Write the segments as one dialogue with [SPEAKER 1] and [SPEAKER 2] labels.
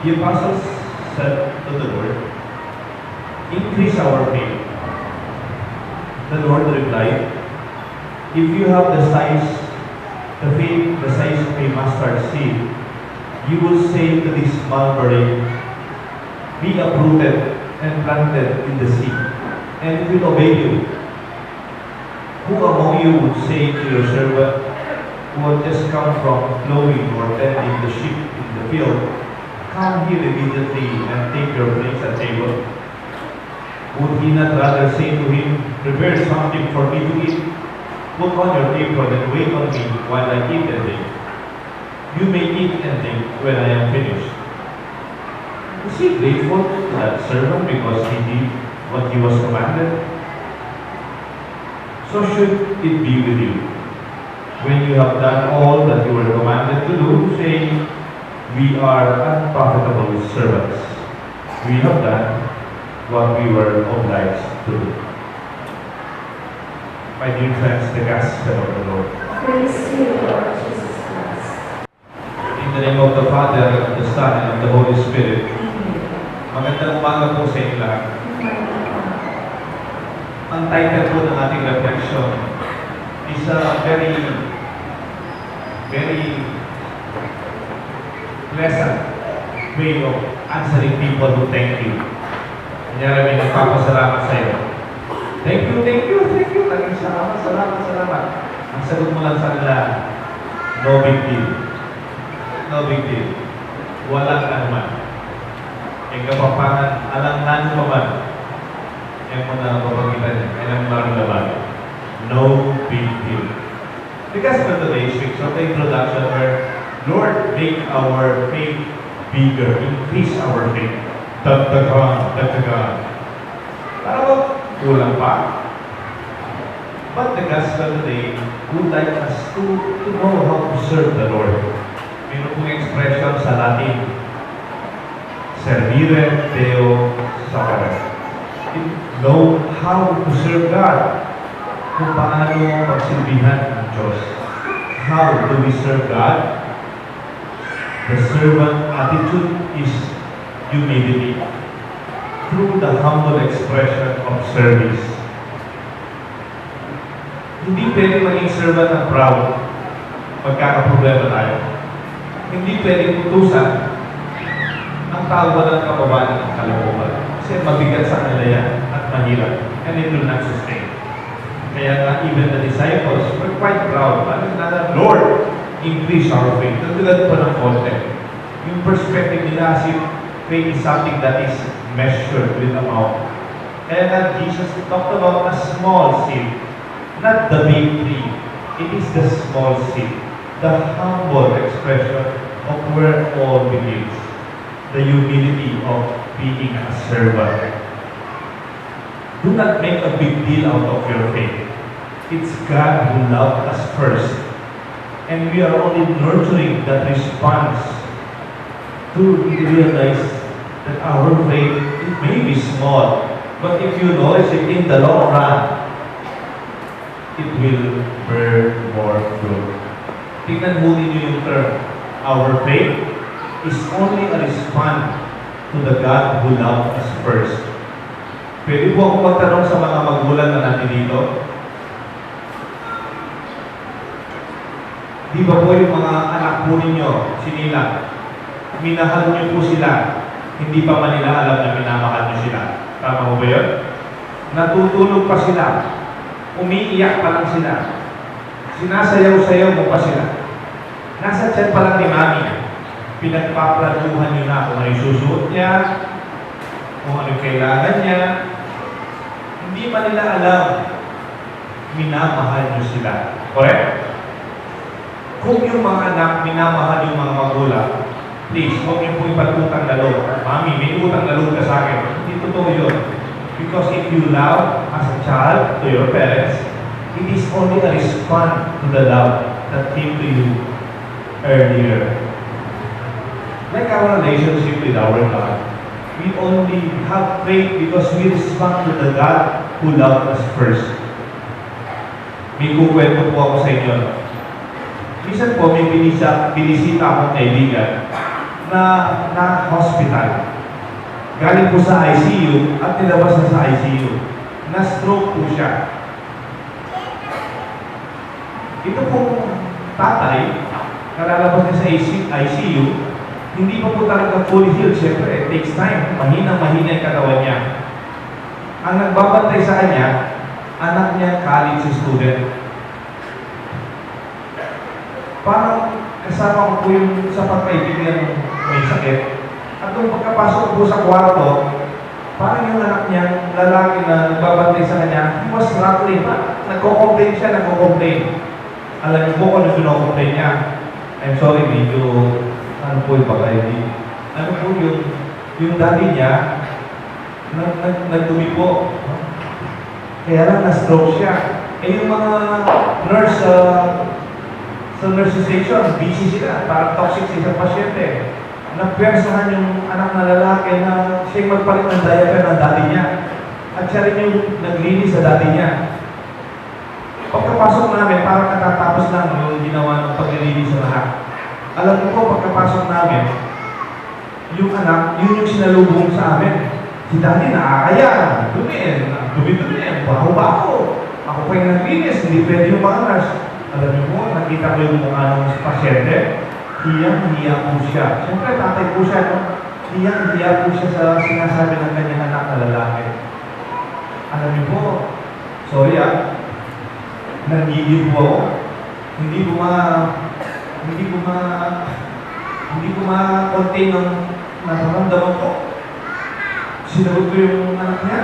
[SPEAKER 1] The apostles said to the Lord, increase our faith. The Lord replied, if you have the faith the size of a mustard seed, you will say to this mulberry, be uprooted and planted in the sea, and it will obey you. Who among you would say to your servant, who had just come from plowing or tending the sheep in the field, come here immediately and take your place at table? Would he not rather say to him, prepare something for me to eat? Put on your apron and wait on me while I eat and drink. You may eat and drink when I am finished. Is he grateful to that servant because he did what he was commanded? So should it be with you. When you have done all that you were commanded to do, saying, we are unprofitable servants. We have done what we were obliged to do. My dear friends, the gospel of the Lord.
[SPEAKER 2] Praise to you, Lord Jesus Christ.
[SPEAKER 1] In the name of the Father, and of the Son, and of the Holy Spirit.
[SPEAKER 2] Amen.
[SPEAKER 1] Magandang umaga po sa inyo lahat. Ang title po ng ating reflection is a very pleasant way of answering people who thank you. Kanyari may nagpapasalamat sa iyo. Thank you. Laging salamat. Ang sagot mo lang sa nila, no big deal. No big deal. Walang anuman. Yung kapapangan, alang pa man. Yung mo na papagitan niya, kailang marulaban. No big deal. Because for today's week, so the introduction where Lord, make our faith bigger, increase our faith. Dagdagan. Para ba kulang pa? But the gospel today would like us to know how to serve the Lord. Meron pong expression sa Latin, servire Deo Sacere. Know how to serve God. Kung paano pagsilbihan ng Diyos. How do we serve God? The servant attitude is humility through the humble expression of service. Hindi pwede maging servant ng proud pagkakaproblema tayo. Hindi pwede utusan ang tao ng kababayan ng kalooban. Kasi mabigat sa kanila yan at mahirap. And it will not sustain. Kaya nga, even the disciples were quite proud. Ano na, Lord, increase our faith. Nagulad pa ng konti. Yung perspective nila, faith is something that is measured with amount. Kaya nga, Jesus talked about a small seed. Not the big tree. It is the small seed. The humble expression of where all begins. The humility of being a servant. Do not make a big deal out of your faith. It's God who loved us first. And we are only nurturing that response to realize that our faith, it may be small, but if you notice it in the long run, it will bear more fruit. Tingnan mo ninyo yung term. Our faith is only a response to the God who loved us first. Pwede po akong magtanong sa mga magulang na natin dito. Di ba po yung mga anak po ninyo, sinila, minahal niyo po sila, hindi pa man nila alam na minamahal niyo sila. Tama mo ba yun? Natutulog pa sila. Umiiyak pa lang sila. Sinasayaw-sayaw mo pa sila. Nasa tiyan pa lang ni Mami. Pinagpaplanuhan niyo na kung ano yung susuot niya, kung ano yung kailangan niya. Hindi pa nila alam. Minamahal niyo sila. Correct? Kung yung mga anak minamahal yung mga magulang, please, huwag niyo po ipag-utang na loob. Mami, may utang na loob ka sa akin. Hindi totoo yun. Because if you love as a child to your parents, it is only a response to the love that came to you earlier. Like our relationship with our God, we only have faith because we respond to the God who loved us first. May kukwento po ako sa inyo. Minsan po may binisita akong kaibigan na hospital. Galing po sa ICU at nilabas na sa ICU. Na-stroke po siya. Ito pong tatay, nalalabas niya sa ICU, hindi pa po talaga fully healed. Siyempre, it takes time. Mahina yung katawan niya. Ang nagbabantay sa kanya, anak niya, college student. Parang kasama ko po yung sa pagkaibigan may sakit. At nung pagkapasok ko po sa kwarto, parang yung anak niya, lalaki na nagbabantay sa kanya, he was rattling. Nagko-complain siya, nagko-complain. Alam niyo po kung ano pinocomplain niya. I'm sorry, medyo, ano po yung pagkaibig. Ano po yung daddy niya, nagdumi po. Kaya lang na-stroke siya. Eh yung mga nurse sa nurse station, busy sila, parang toxic sa isang pasyente. Nagpersahan yung anak na lalaki na siya yung magpalit ng diaper ng daddy niya. At siya rin yung naglinis sa daddy niya. Pagkapasok namin, parang natatapos lang yung ginawa ng paglilinis sa lahat. Alam mo po, pagkapasok namin, yung anak, yun yung sinalubong sa amin. Si daddy nakakaya, dumi-dumi, baho-baho. Ako pa yung naglinis, hindi pwede yung mga nurse. Alam niyo po, nakita ko yung mga pasyente, hiyang-hiya po siya. Siyempre, tatay po siya, no? Hiyang-hiya po siya sa sinasabi ng kanyang anak na lalaki. Alam niyo po, sorry nagigil po ako. Hindi ko ma-contain ng nararamdaman ko. Sinagot ko yung anak niya.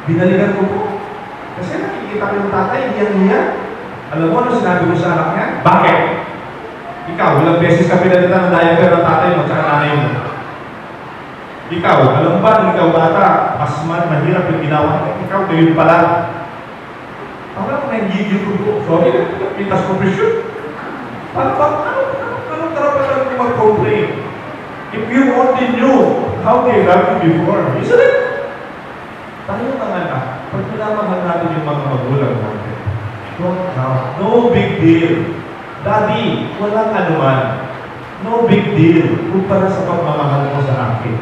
[SPEAKER 1] Binalikan ko po. Kasi nakikita ko yung tatay, hiyang-hiya. Alam mo ano sinabi ko sa anak niya? Bakit? Ikaw, ilang beses ka pinalitan ng diaper ng tatay mo at nanay mo. Ikaw, alam mo ba nung ikaw bata, mas mahirap yung ginawa mo. Ikaw, kayo pala. Ako lang nagigil ko po. Sorry, pintas ko presyon. Anong karapatan ko mag-complain? If you only knew how they loved you before, isn't it? Tayo naman pag pinamahal natin yung mga magulang natin, don't count. No big deal. Daddy, walang anuman. No big deal kumpara sa pagmamahal mo sa akin.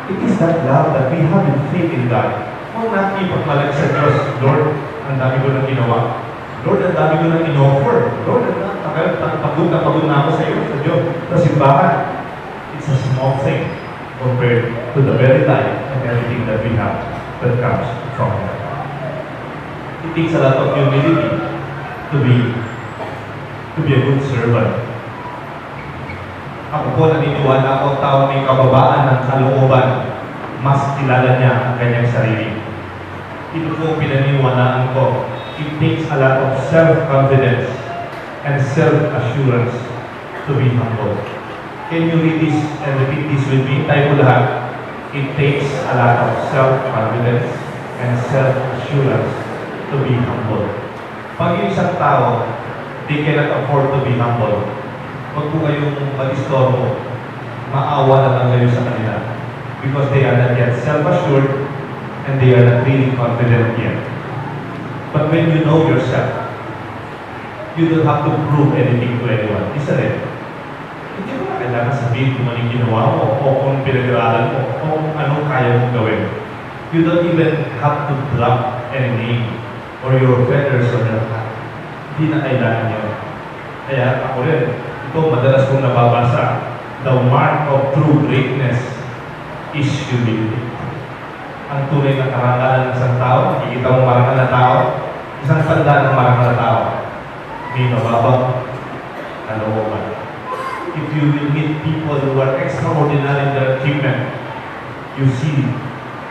[SPEAKER 1] It is that love that we have in faith in God. Huwag natin ipagmalag sa Diyos, Lord, ang dami ko nang ginawa. Lord, ang dami ko nang in-offer. Lord, pagod na ako sa iyo, sa Diyos, sa simbahan. It's a small thing compared to the very life and everything that we have that comes from God. It takes a lot of humility to be a good servant. Ako po naniniwala ako tao may kababaan ng kalooban, mas kilala niya ang kanyang sarili. Ito po pinaniwalaan ko. It takes a lot of self-confidence and self-assurance to be humble. Can you read this and repeat this with me? Tayo po lahat. It takes a lot of self-confidence and self-assurance to be humble. Pag yung isang tao, they cannot afford to be humble. Huwag po kayong mag-istorbo. Maawa na lang kayo sa kanila. Because they are not yet self-assured and they are not really confident yet. But when you know yourself, you don't have to prove anything to anyone. Isn't it? Hindi mo na kailangan sabihin kung anong ginawa mo o kung pinag-aralan mo o kung anong kaya mong gawin. You don't even have to drop any name or your feathers on your hat. Hindi na kailangan yun. Kaya ako rin, ito madalas kong nababasa, the mark of true greatness is humility. Ang tunay na karangalan ng isang tao, nakikita mong marangal na tao, isang tanda ng marangal na tao, may mababang kalooban. If you will meet people who are extraordinary in their achievement, you see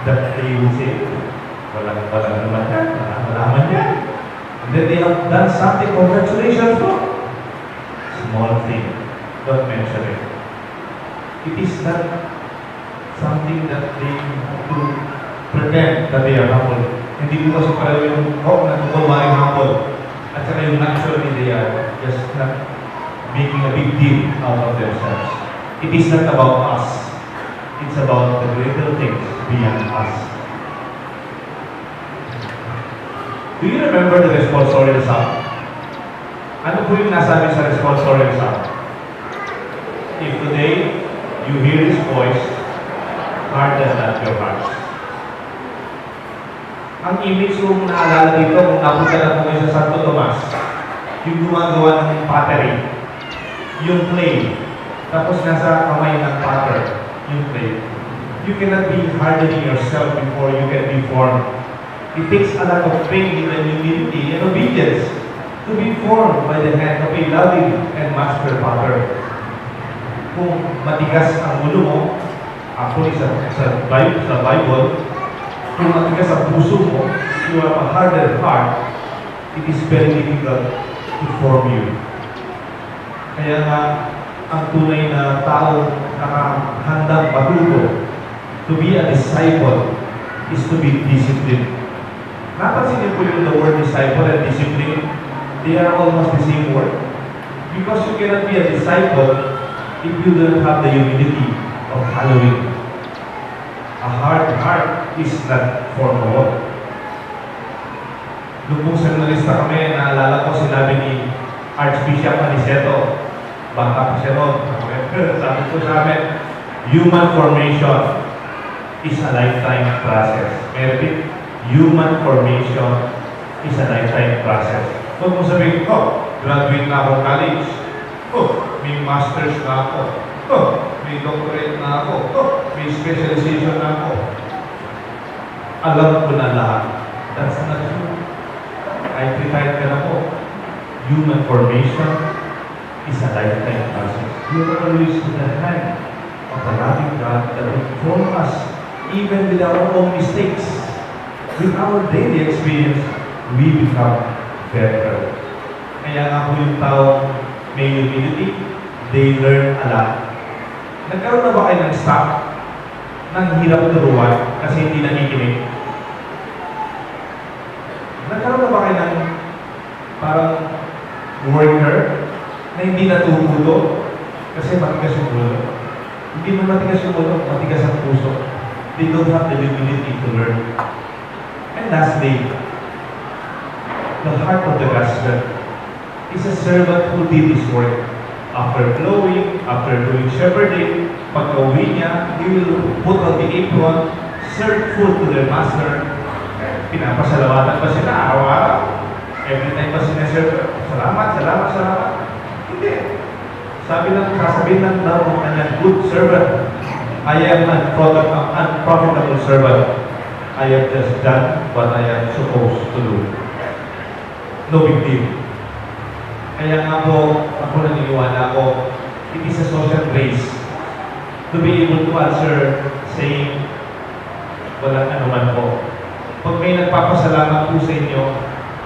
[SPEAKER 1] that they will say, walang naman yan, walang yan. And then they have done something, congratulations bro. Small thing, don't mention it. It is not something that they have to pretend that they are humble. Hindi ko kasi pala yung nagkukulmaring humble. At saka yung naturally they are just not making a big deal out of themselves. It is not about us. It's about the greater things beyond us. Do you remember the responsorial psalm? Ano po yung nasabi sa responsorial psalm? If today you hear His voice, harden not your hearts. Ang image kong naalala dito, kung napunta na po kayo sa Santo Tomas, yung gumagawa ng pottery, yung clay, tapos nasa kamay ng potter, yung clay. You cannot be hardening yourself before you can be formed. It takes a lot of faith and humility and obedience to be formed by the hand of a loving and master potter. Kung matigas ang ulo mo, actually sa Bible, kung matigas ang puso mo, you have a hardened heart, it is very difficult to form you. Kaya nga, ang tunay na tao nakahandang matuto, to be a disciple is to be disciplined. Napansin niyo po yung the word disciple and discipline, they are almost the same word. Because you cannot be a disciple if you don't have the humility of following. A hard heart is not for the Lord. Nung pong seminarista kami, naalala ko sinabi ni Archbishop Aniceto, bata pa siya ron, sabi ko sa amin, human formation is a lifetime process. Meron human formation is a lifetime process. Huwag mo sabihin, graduate na ako college. May master's na ako. May doctorate na ako. May specialization na ako. Alam ko na lahat. That's not true. Kahit retired ka na po. Human formation is a lifetime process. You are always in the hand of the loving God that will form us even with our own mistakes. With our daily experience, we become better. Kaya nga po yung tao may humility, they learn a lot. Nagkaroon na ba kayo ng staff nang hirap turuan kasi hindi nakikinig? Nagkaroon na ba kayo ng parang worker na hindi natututo kasi matigas yung ulo? Hindi mo matigas yung ulo, matigas ang puso. They don't have the humility to learn. And lastly, the heart of the gospel is a servant who did his work. After plowing, after doing shepherding, pag-uwi niya, he will put on the apron, serve food to their master. Pinapasalamatan pa sila araw-araw. Every time pa sinaserve, salamat, salamat, salamat. Hindi. Sasabihin ng daw ng kanyang good servant, I am an unprofitable servant. I have just done what I am supposed to do. No big deal. Kaya nga po, ako naniniwala ako, it is a social grace to be able to answer saying, walang anuman po. Pag may nagpapasalamat po sa inyo,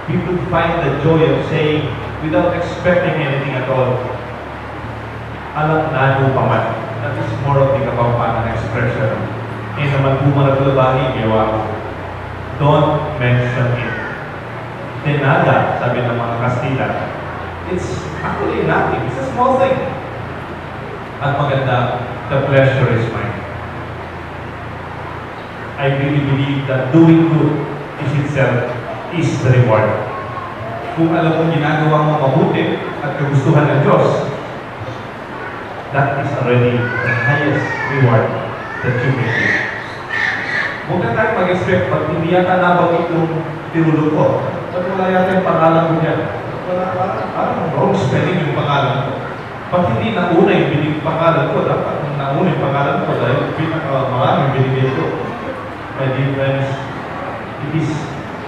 [SPEAKER 1] you could find the joy of saying, without expecting anything at all, alam na po pa man. That is more of the Kapampangan expression. Eh naman po managlabahi, ewa ko. Don't mention it. De nada, sabi ng mga Kastila. It's actually nothing. It's a small thing. At maganda, the pleasure is mine. I really believe that doing good is itself is the reward. Kung alam mo ginagawa mo mabuti at kagustuhan ng Diyos, that is already the highest reward that you can give. Huwag na tayo mag-expect, pag hindi yata nabanggit yung tinulog ko, at wala yata yung pangalan ko niya. Parang wrong spelling yung pangalan ko. Pag hindi nauna yung pangalan ko, dapat nauna yung pangalan ko dahil maraming binigay ko. My dear friends, it is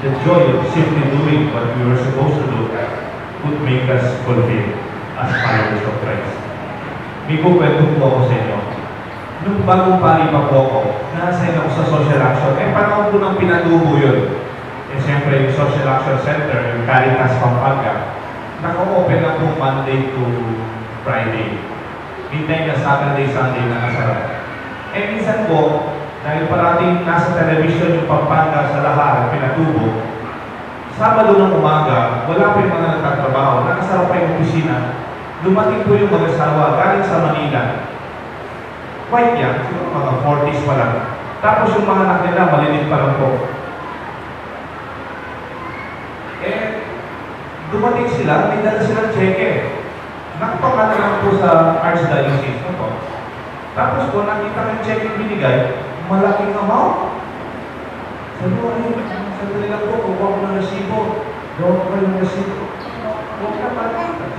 [SPEAKER 1] the joy of simply doing what we were supposed to do would make us fulfill as followers of Christ. May kukwento po ako sa inyo. Nung bagong pari pa po ako, na-assign ako sa social action. Panahon po nang pinatubo yun. Siyempre, yung Social Action Center, yung Caritas Pampanga, naka-open na po Monday to Friday. Hintay na Saturday, Sunday na nasarap. Minsan po, dahil parating nasa television yung Pampanga sa lahat, pinatubo, Sabado ng umaga, wala pa yung mga nagtatrabaho, nakasarap pa yung opisina, dumating po yung mag-asawa galing sa Manila. Quite young, siguro mga 40s pa lang. Tapos yung mga anak nila, malilit pa lang po. Dumating sila, may dala silang cheque. Nakapangala lang po sa Archdiocese. Tapos po, nakita ko yung check yung binigay, malaking amount. Sabi ko, ay, sandali lang po, kukuha ko ng resibo. Gawin ko kayo ng resibo. Huwag na pa.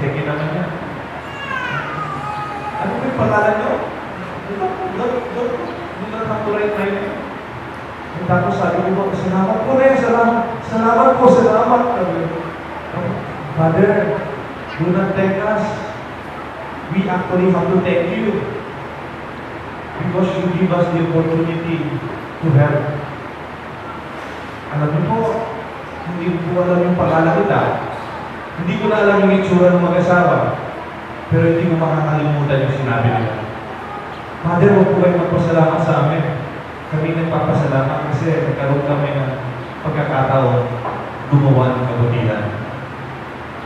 [SPEAKER 1] Check-in naman yan. Ano po yung pangalan nyo? Doon na naturay tayo na yun. Tapos sabi ko po, salamat po rin, salamat po, salamat. Father, do not thank us. We actually have to thank you. Because you give us the opportunity to help. Alam niyo po, hindi ko po alam yung pangalan kita. Hindi ko na alam yung itsura ng mag-asawa. Pero hindi ko makakalimutan yung sinabi nila. Father, huwag po kayo magpasalamat sa amin. Kami nagpapasalamat kasi nagkaroon kami ng pagkakataon gumawa ng kabutihan.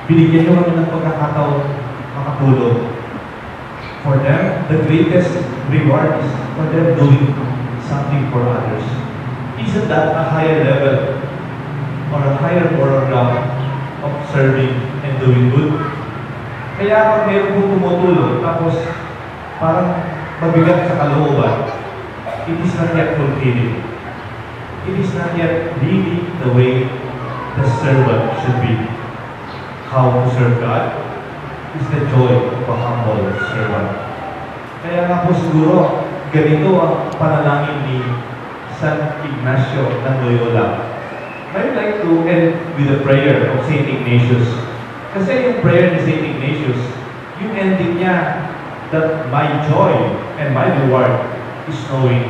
[SPEAKER 1] Binigyan niyo kami ng pagkakataon makatulong. For them, the greatest reward is for them doing something for others. Isn't that a higher level or a higher moral ground of serving and doing good? Kaya pag mayroon po tumutulong, tapos parang mabigat sa kalooban, it is not yet fulfilling. It is not yet really the way the servant should be. How to serve God is the joy of a humble servant. Kaya nga po siguro, ganito ang panalangin ni San Ignacio ng Loyola. I'd like to end with a prayer of Saint Ignatius. Kasi yung prayer ni Saint Ignatius, yung ending niya, that my joy and my reward is knowing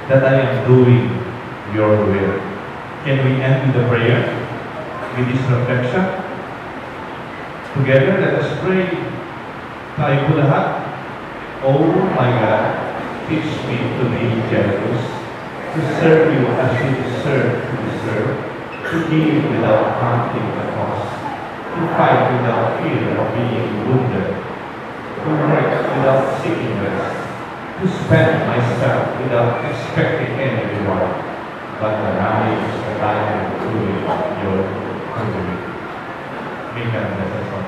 [SPEAKER 1] that I am doing your will. Can we end with a prayer? With this reflection? Together, let us pray. Tayo po lahat. Oh my God, teach me to be generous, to serve you as you deserve to be served, to give without counting the cost, to fight without fear of being wounded, to work without seeking rest, to spend myself without expecting any reward, but the knowledge that I am doing your will. May God bless us all.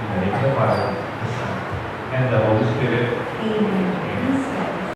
[SPEAKER 1] In the name of the Father, the Son, and the Holy Spirit.
[SPEAKER 2] Amen.